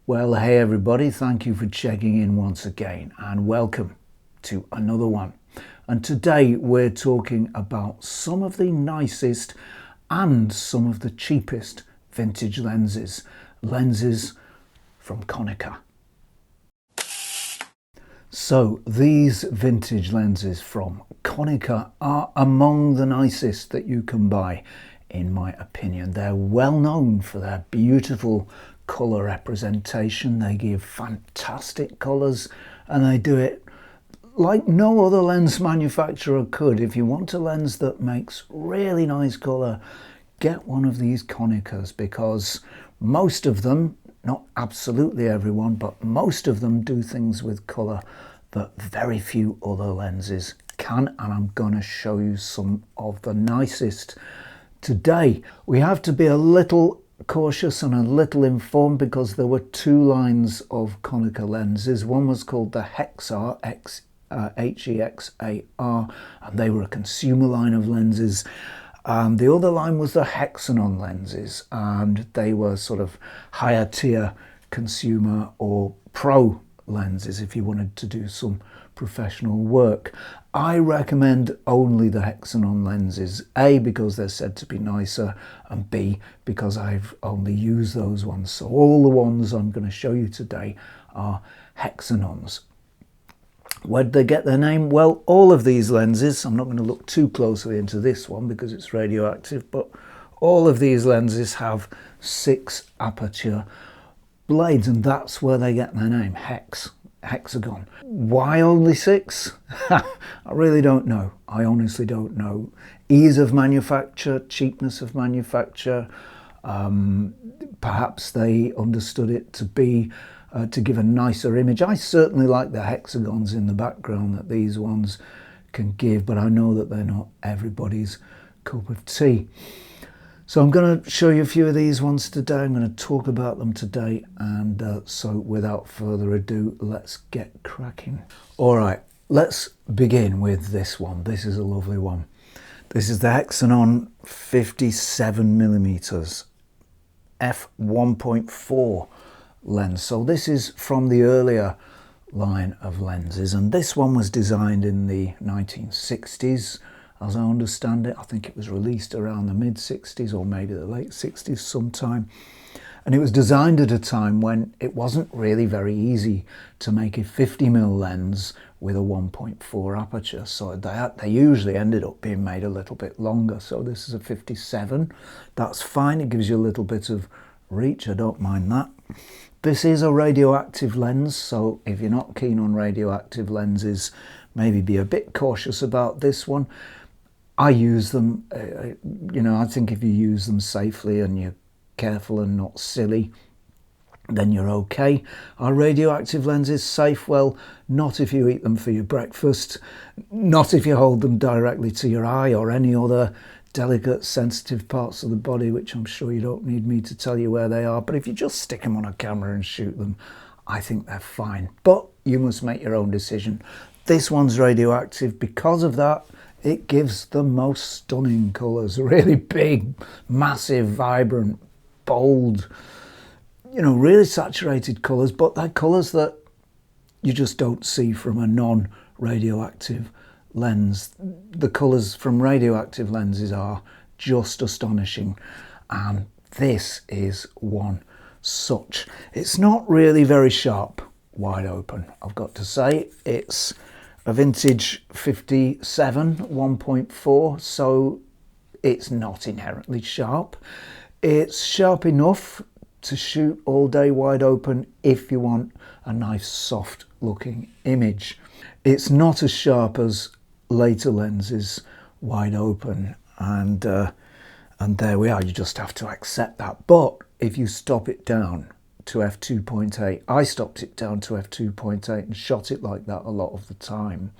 Well, hey everybody, thank you for checking in once again and welcome to another one. And today we're talking about some of the nicest and some of the cheapest vintage lenses from Konica. So these vintage lenses from Konica are among the nicest that you can buy, in my opinion. They're well known for their beautiful colour representation. They give fantastic colours and they do it like no other lens manufacturer could. If you want a lens that makes really nice colour, get one of these Konicas, because most of them, not absolutely everyone, but most of them do things with colour that very few other lenses can, and I'm going to show you some of the nicest today. We have to be a little cautious and a little informed because there were two lines of Konica lenses. One was called the Hexar, Hexar, and they were a consumer line of lenses. The other line was the Hexanon lenses, and they were sort of higher tier consumer or pro lenses if you wanted to do some professional work. I recommend only the Hexanon lenses, A, because they're said to be nicer, and B, because I've only used those ones. So all the ones I'm going to show you today are Hexanons. Where did they get their name? Well, all of these lenses, I'm not going to look too closely into this one because it's radioactive, but all of these lenses have 6 aperture blades, and that's where they get their name, hexagon. Why only 6? I really don't know. I honestly don't know. Ease of manufacture, cheapness of manufacture. Perhaps they understood it to be to give a nicer image. I certainly like the hexagons in the background that these ones can give, but I know that they're not everybody's cup of tea. So I'm going to show you a few of these ones today. I'm going to talk about them today, and so without further ado, let's get cracking. All right, let's begin with this one. This is a lovely one. This is the Hexanon 57mm f1.4 lens. So this is from the earlier line of lenses, and this one was designed in the 1960s. As I understand it, I think it was released around the mid-60s or maybe the late 60s sometime. And it was designed at a time when it wasn't really very easy to make a 50mm lens with a 1.4 aperture. So they usually ended up being made a little bit longer. So this is a 57. That's fine. It gives you a little bit of reach. I don't mind that. This is a radioactive lens. So if you're not keen on radioactive lenses, maybe be a bit cautious about this one. I use them, I think if you use them safely and you're careful and not silly, then you're okay. Are radioactive lenses safe? Well, not if you eat them for your breakfast, not if you hold them directly to your eye or any other delicate, sensitive parts of the body, which I'm sure you don't need me to tell you where they are. But if you just stick them on a camera and shoot them, I think they're fine. But you must make your own decision. This one's radioactive. Because of that, it gives the most stunning colours, really big, massive, vibrant, bold, really saturated colours, but they're colours that you just don't see from a non-radioactive lens. The colours from radioactive lenses are just astonishing, and this is one such. It's not really very sharp, wide open, I've got to say. It's a vintage 57 1.4, so it's not inherently sharp. It's sharp enough to shoot all day wide open if you want a nice soft looking image. It's not as sharp as later lenses wide open, and there we are. You just have to accept that. But if you stop it down to f2.8, I stopped it down to f2.8 and shot it like that a lot of the time,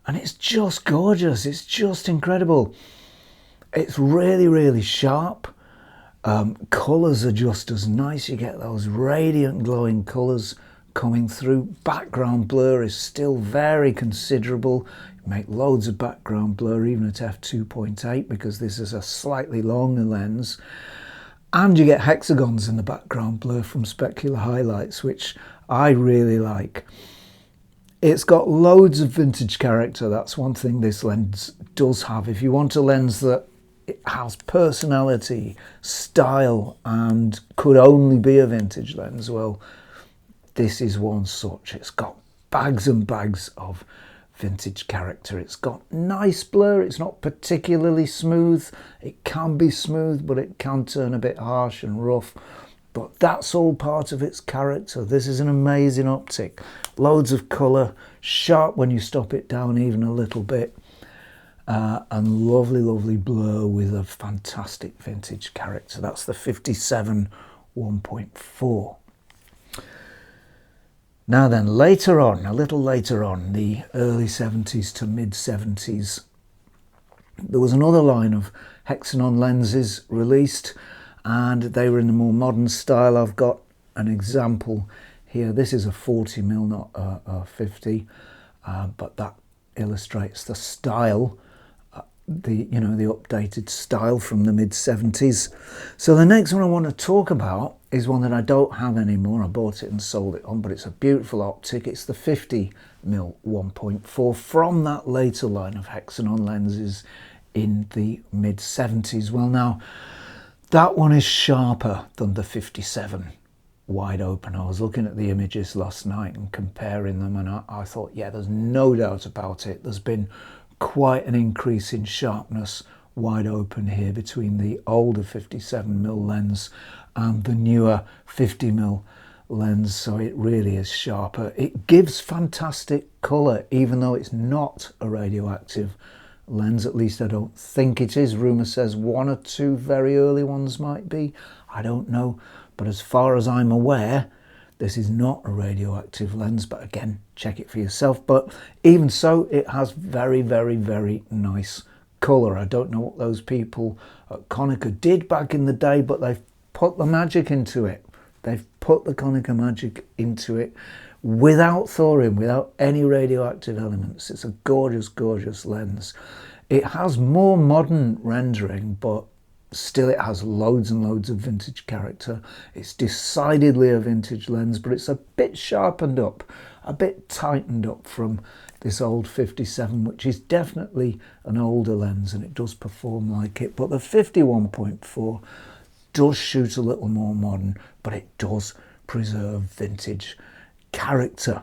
and it's just gorgeous. It's just incredible. It's really, really sharp. Colours are just as nice. You get those radiant glowing colours coming through. Background blur is still very considerable. You make loads of background blur even at f2.8 because this is a slightly longer lens. And you get hexagons in the background blur from specular highlights, which I really like. It's got loads of vintage character. That's one thing this lens does have. If you want a lens that it has personality, style, and could only be a vintage lens, well, this is one such. It's got bags and bags of vintage character. It's got nice blur. It's not particularly smooth. It can be smooth, but it can turn a bit harsh and rough. But that's all part of its character. This is an amazing optic. Loads of colour, sharp when you stop it down even a little bit, and lovely, lovely blur with a fantastic vintage character. That's the 57 1.4. Now then, later on, a little later on, the early 70s to mid 70s, there was another line of Hexanon lenses released, and they were in a more modern style. I've got an example here. This is a 40mm, not a 50, but that illustrates the style, the updated style from the mid 70s. So the next one I want to talk about is one that I don't have anymore. I bought it and sold it on, but it's a beautiful optic. It's the 50mm 1.4 from that later line of Hexanon lenses in the mid 70s. Well, now that one is sharper than the 57 wide open. I was looking at the images last night and comparing them, and I thought, yeah, there's no doubt about it. There's been quite an increase in sharpness wide open here between the older 57mm lens and the newer 50mm lens, so it really is sharper. It gives fantastic colour, even though it's not a radioactive lens. At least I don't think it is. Rumour says one or two very early ones might be. I don't know, but as far as I'm aware, this is not a radioactive lens, but again, check it for yourself. But even so, it has very, very, very nice colour. I don't know what those people at Konica did back in the day, but they've put the magic into it. They've put the Konica magic into it without thorium, without any radioactive elements. It's a gorgeous, gorgeous lens. It has more modern rendering, but still it has loads and loads of vintage character. It's decidedly a vintage lens, but it's a bit sharpened up, a bit tightened up from this old 57, which is definitely an older lens, and it does perform like it. But the 51.4 does shoot a little more modern, but it does preserve vintage character.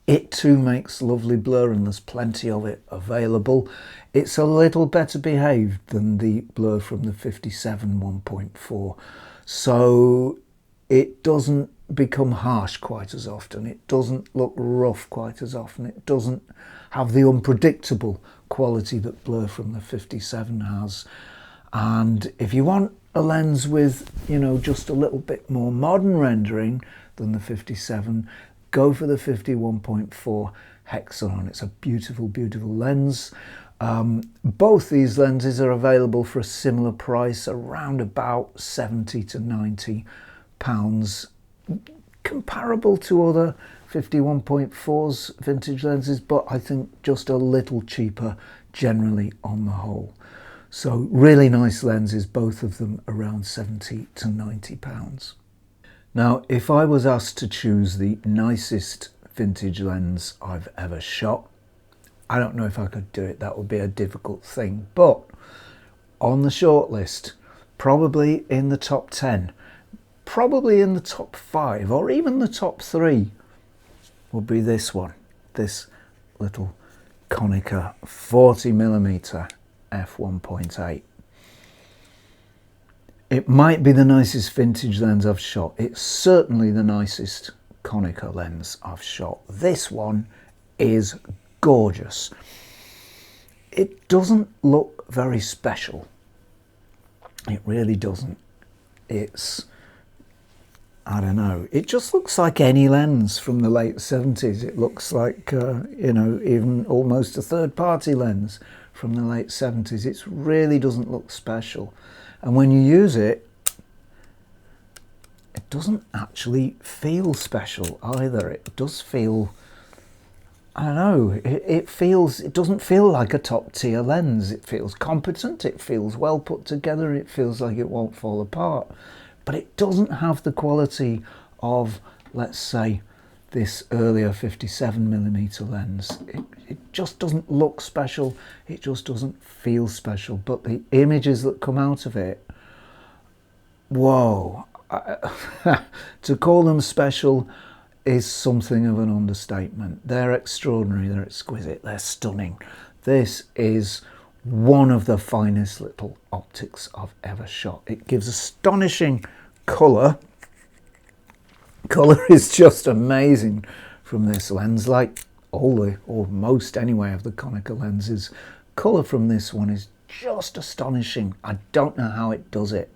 It too makes lovely blur, and there's plenty of it available. It's a little better behaved than the blur from the 57 1.4, so it doesn't become harsh quite as often. It doesn't look rough quite as often. It doesn't have the unpredictable quality that blur from the 57 has. And if you want a lens with, just a little bit more modern rendering than the 57, go for the 51.4 Hexanon. It's a beautiful, beautiful lens. Both these lenses are available for a similar price, around about 70 to 90 pounds, comparable to other 51.4's vintage lenses, but I think just a little cheaper generally on the whole. So really nice lenses, both of them around 70 to 90 pounds. Now, if I was asked to choose the nicest vintage lens I've ever shot, I don't know if I could do it. That would be a difficult thing. But on the short list, probably in the top 10, probably in the top 5, or even the top 3 would be this one, this little Konica 40mm f1.8. It might be the nicest vintage lens I've shot. It's certainly the nicest Konica lens I've shot. This one is gorgeous. It doesn't look very special. It really doesn't. It's, I don't know, it just looks like any lens from the late 70s. It looks like, even almost a third-party lens from the late 70s. It really doesn't look special. And when you use it, it doesn't actually feel special either. It does feel I know, it doesn't feel like a top tier lens. It feels competent, it feels well put together, it feels like it won't fall apart. But it doesn't have the quality of, let's say, this earlier 57mm lens. It just doesn't look special, it just doesn't feel special. But the images that come out of it, whoa. To call them special is something of an understatement. They're extraordinary, they're exquisite, they're stunning. This is one of the finest little optics I've ever shot. It gives astonishing colour. Colour is just amazing from this lens, like or most anyway of the Konica lenses. Colour from this one is just astonishing. I don't know how it does it.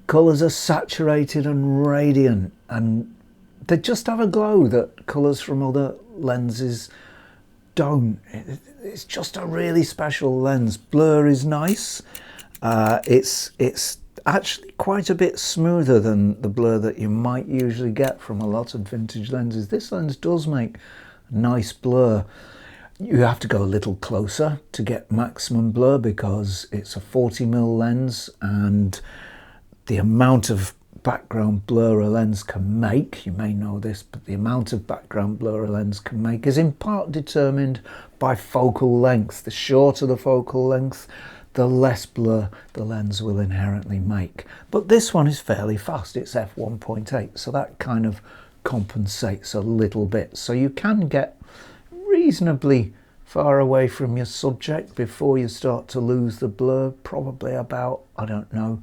Colours are saturated and radiant, and they just have a glow that colours from other lenses don't. It's just a really special lens. Blur is nice. It's actually quite a bit smoother than the blur that you might usually get from a lot of vintage lenses. This lens does make nice blur. You have to go a little closer to get maximum blur because it's a 40mm lens, and the amount of background blur a lens can make, you may know this, but the amount of background blur a lens can make is in part determined by focal length. The shorter the focal length, the less blur the lens will inherently make. But this one is fairly fast, it's f1.8, so that kind of compensates a little bit. So you can get reasonably far away from your subject before you start to lose the blur, probably about, I don't know,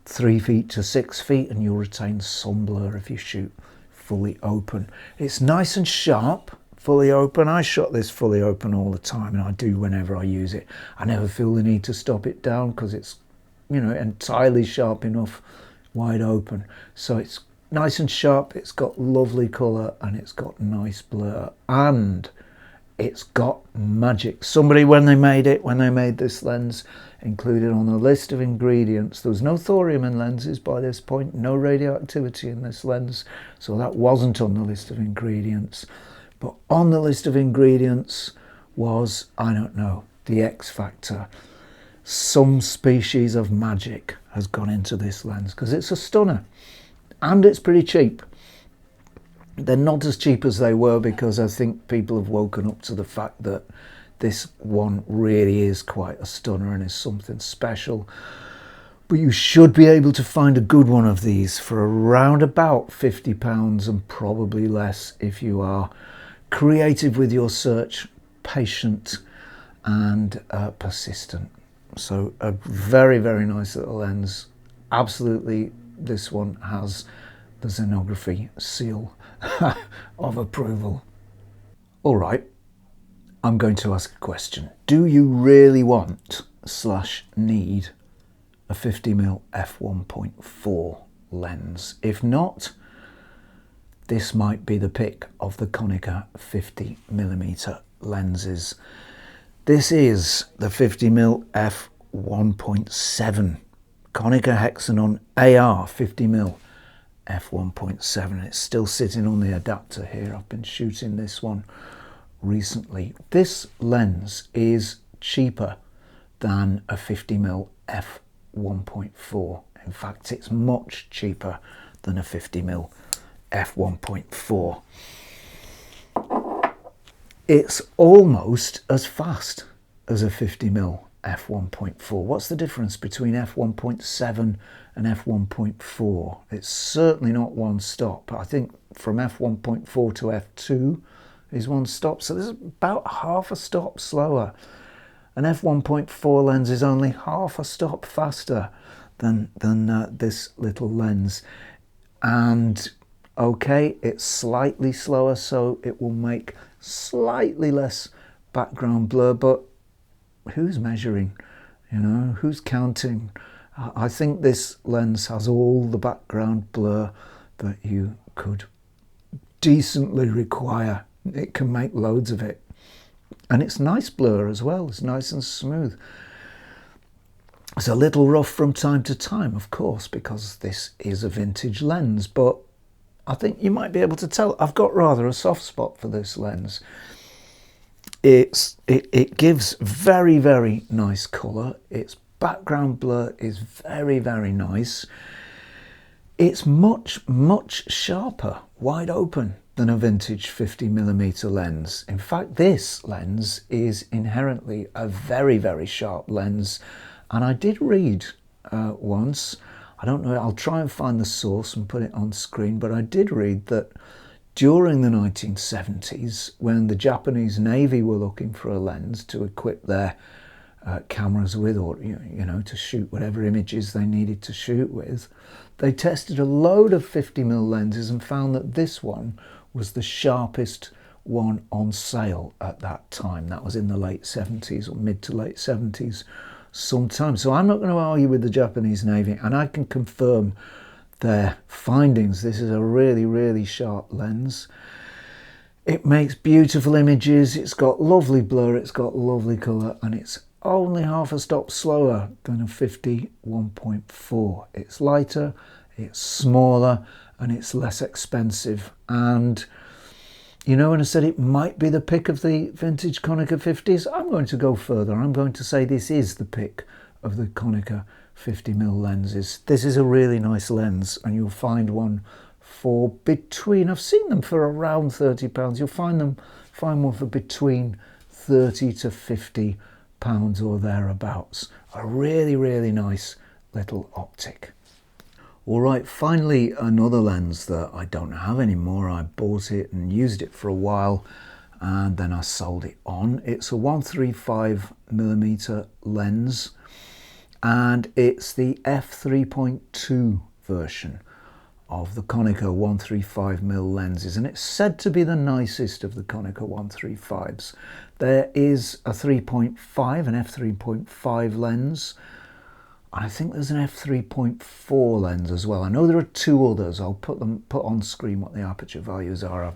3 feet to 6 feet, and you'll retain some blur if you shoot fully open. It's nice and sharp, fully open. I shot this fully open all the time, and I do whenever I use it. I never feel the need to stop it down because it's, you know, entirely sharp enough wide open. So it's nice and sharp, it's got lovely colour, and it's got nice blur, and it's got magic. Somebody, when they made this lens, included on the list of ingredients, there was no thorium in lenses by this point, no radioactivity in this lens, so that wasn't on the list of ingredients. But on the list of ingredients was, I don't know, the X factor. Some species of magic has gone into this lens because it's a stunner, and it's pretty cheap. They're not as cheap as they were because I think people have woken up to the fact that this one really is quite a stunner and is something special. But you should be able to find a good one of these for around about £50 and probably less if you are creative with your search, patient and persistent. So a very, very nice little lens. Absolutely, this one has the Xenography seal of approval. All right, I'm going to ask a question. Do you really want / need a 50mm f1.4 lens? If not, this might be the pick of the Konica 50mm lenses. This is the 50mm f1.7 Konica Hexanon AR 50mm f1.7. It's still sitting on the adapter here. I've been shooting this one recently. This lens is cheaper than a 50mm f1.4. In fact, it's much cheaper than a 50mm f1.4. It's almost as fast as a 50mm f1.4. What's the difference between f1.7 and f1.4? It's certainly not one stop. I think from f1.4 to f2 is one stop, so this is about half a stop slower. An f1.4 lens is only half a stop faster than this little lens, and okay, it's slightly slower, so it will make slightly less background blur, but who's measuring? You know, who's counting? I think this lens has all the background blur that you could decently require. It can make loads of it, and it's nice blur as well. It's nice and smooth. It's a little rough from time to time, of course, because this is a vintage lens, but I think you might be able to tell I've got rather a soft spot for this lens. It gives very, very nice colour. Its background blur is very, very nice. It's much, much sharper, wide open than a vintage 50mm lens. In fact, this lens is inherently a very, very sharp lens. And I did read once, I don't know, I'll try and find the source and put it on screen, but I did read that during the 1970s, when the Japanese Navy were looking for a lens to equip their cameras with, or you know, to shoot whatever images they needed to shoot with, they tested a load of 50mm lenses and found that this one was the sharpest one on sale at that time. That was in the late 70s or mid to late 70s sometime. So I'm not going to argue with the Japanese Navy, and I can confirm their findings. This is a really, really sharp lens. It makes beautiful images, it's got lovely blur, it's got lovely colour, and it's only half a stop slower than a 50-1.4. It's lighter, it's smaller, and it's less expensive. And you know, when I said it might be the pick of the vintage Konica 50s, I'm going to go further. I'm going to say this is the pick of the Konica 50mm lenses. This is a really nice lens, and you'll find one for between, I've seen them for around £30. You'll find one for between 30 to 50 pounds or thereabouts. A really, really nice little optic. All right, finally another lens that I don't have anymore. I bought it and used it for a while and then I sold it on. It's a 135mm lens, and it's the f3.2 version of the Konica 135mm lenses, and it's said to be the nicest of the Konica 135s. There is a 3.5, an f3.5 lens. I think there's an f3.4 lens as well. I know there are two others. I'll put on screen what the aperture values are. I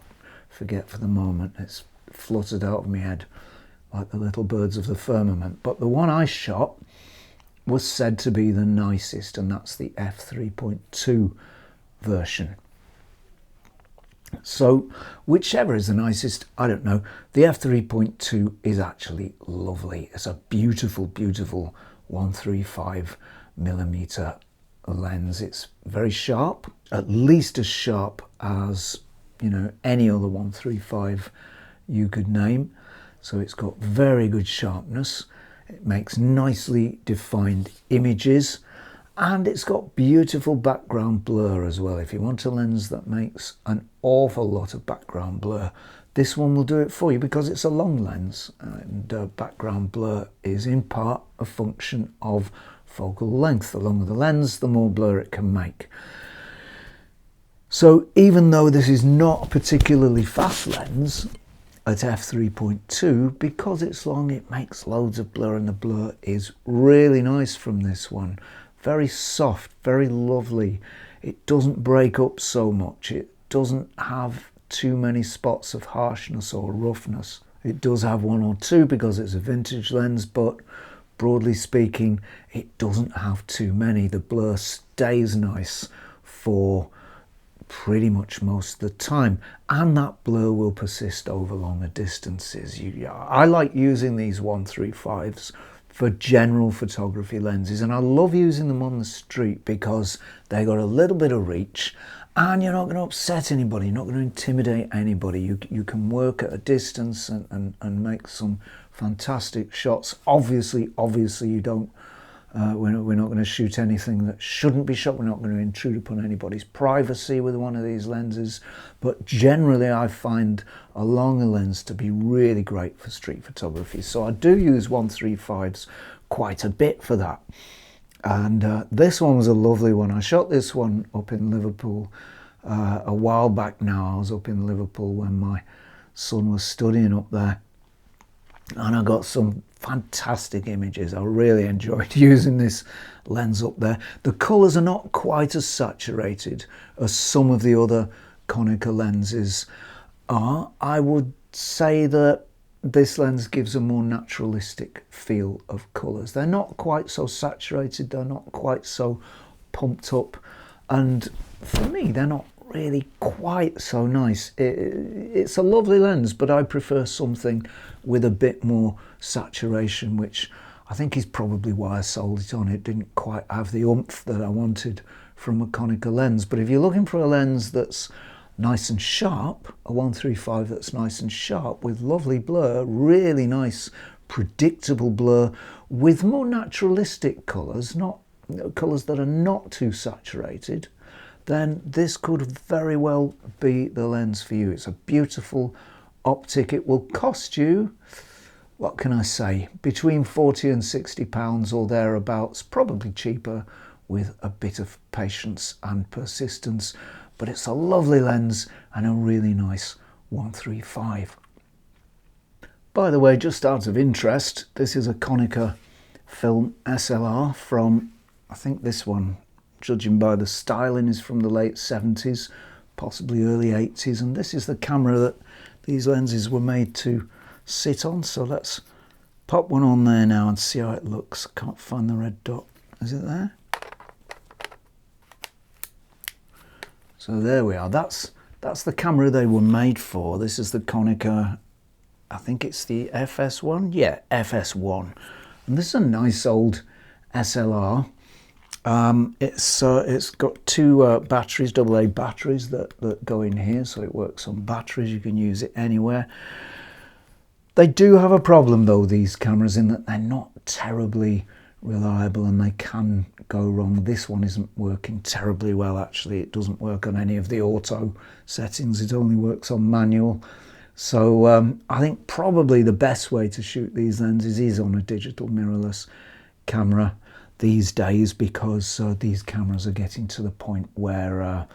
forget for the moment. It's fluttered out of my head like the little birds of the firmament. But the one I shot was said to be the nicest, and that's the f3.2 version. So whichever is the nicest, I don't know. The f3.2 is actually lovely. It's a beautiful, beautiful 135mm lens. It's very sharp, at least as sharp as, you know, any other 135 you could name. So it's got very good sharpness. It makes nicely defined images, and it's got beautiful background blur as well. If you want a lens that makes an awful lot of background blur, this one will do it for you, because it's a long lens, and background blur is in part a function of focal length. The longer the lens, the more blur it can make. So even though this is not a particularly fast lens at f3.2, because it's long, it makes loads of blur, and the blur is really nice from this one. Very soft, very lovely. It doesn't break up so much. It doesn't have too many spots of harshness or roughness. It does have one or two because it's a vintage lens, but broadly speaking, it doesn't have too many. The blur stays nice for pretty much most of the time, and that blur will persist over longer distances. I like using these 135s for general photography lenses, and I love using them on the street because they got a little bit of reach, and you're not going to upset anybody, you're not going to intimidate anybody. You can work at a distance and make some fantastic shots. Obviously you don't, we're not going to shoot anything that shouldn't be shot. We're not going to intrude upon anybody's privacy with one of these lenses, but generally I find a longer lens to be really great for street photography. So I do use 135s quite a bit for that. And this one was a lovely one. I shot this one up in Liverpool a while back now. I was up in Liverpool when my son was studying up there, and I got some fantastic images. I really enjoyed using this lens up there. The colours are not quite as saturated as some of the other Konica lenses are. I would say that this lens gives a more naturalistic feel of colours. They're not quite so saturated, they're not quite so pumped up, and for me they're not really quite so nice. It's a lovely lens, but I prefer something with a bit more saturation, which I think is probably why I sold it on. It didn't quite have the oomph that I wanted from a Konica lens. But if you're looking for a lens that's nice and sharp, a 135 that's nice and sharp with lovely blur, really nice predictable blur with more naturalistic colours, not colours that are not too saturated, then this could very well be the lens for you. It's a beautiful optic. It will cost you, what can I say, between 40 and 60 pounds or thereabouts, probably cheaper with a bit of patience and persistence, but it's a lovely lens and a really nice 135. By the way, just out of interest, this is a Konica film SLR from, I think this one, judging by the styling, is from the late 70s, possibly early 80s, and this is the camera that these lenses were made to sit on. So let's pop one on there now and see how it looks. I can't find the red dot. Is it there? So there we are. That's the camera they were made for. This is the Konica, I think it's the FS1. Yeah, FS1. And this is a nice old SLR. It's got two batteries, AA batteries that go in here, so it works on batteries. You can use it anywhere. They do have a problem though, these cameras, in that they're not terribly reliable and they can go wrong. This one isn't working terribly well, actually. It doesn't work on any of the auto settings. It only works on manual. So I think probably the best way to shoot these lenses is on a digital mirrorless camera these days, because these cameras are getting to the point where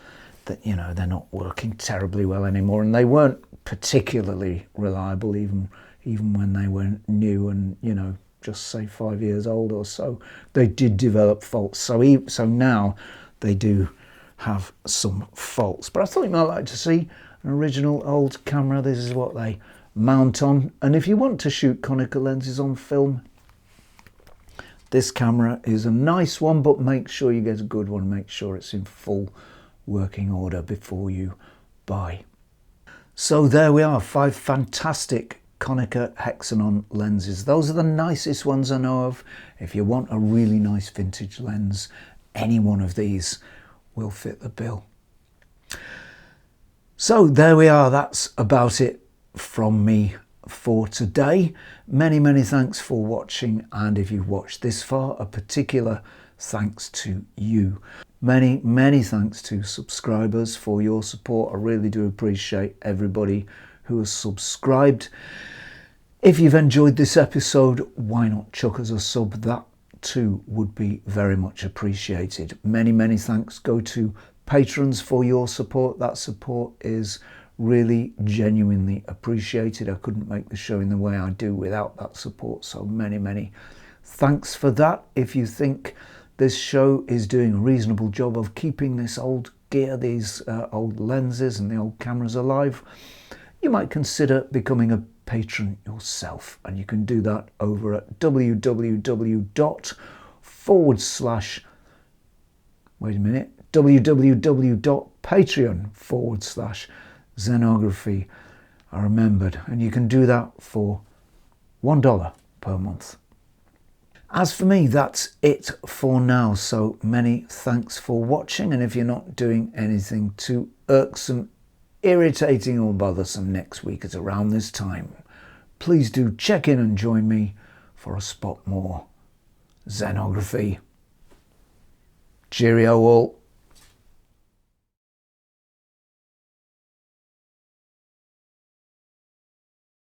that, you know, they're not working terribly well anymore, and they weren't particularly reliable even when they were new and, you know, just say 5 years old or so. They did develop faults, so now they do have some faults. But I thought you might like to see an original old camera. This is what they mount on, and if you want to shoot Konica lenses on film, this camera is a nice one, but make sure you get a good one. Make sure it's in full working order before you buy. So there we are, 5 fantastic Konica Hexanon lenses. Those are the nicest ones I know of. If you want a really nice vintage lens, any one of these will fit the bill. So there we are, that's about it from me for today. Many thanks for watching, and if you've watched this far, a particular thanks to you. Many thanks to subscribers for your support. I really do appreciate everybody who has subscribed. If you've enjoyed this episode, why not chuck us a sub? That too would be very much appreciated. Many thanks go to patrons for your support. That support is really genuinely appreciated. I couldn't make the show in the way I do without that support, so many thanks for that. If you think this show is doing a reasonable job of keeping this old gear, these old lenses and the old cameras alive, you might consider becoming a patron yourself, and you can do that over at www.patreon.com/Zenography. I remembered, and you can do that for $1 per month. As for me, that's it for now, so many thanks for watching, and if you're not doing anything too irksome, irritating or bothersome next week at around this time, please do check in and join me for a spot more Zenography. Cheerio all.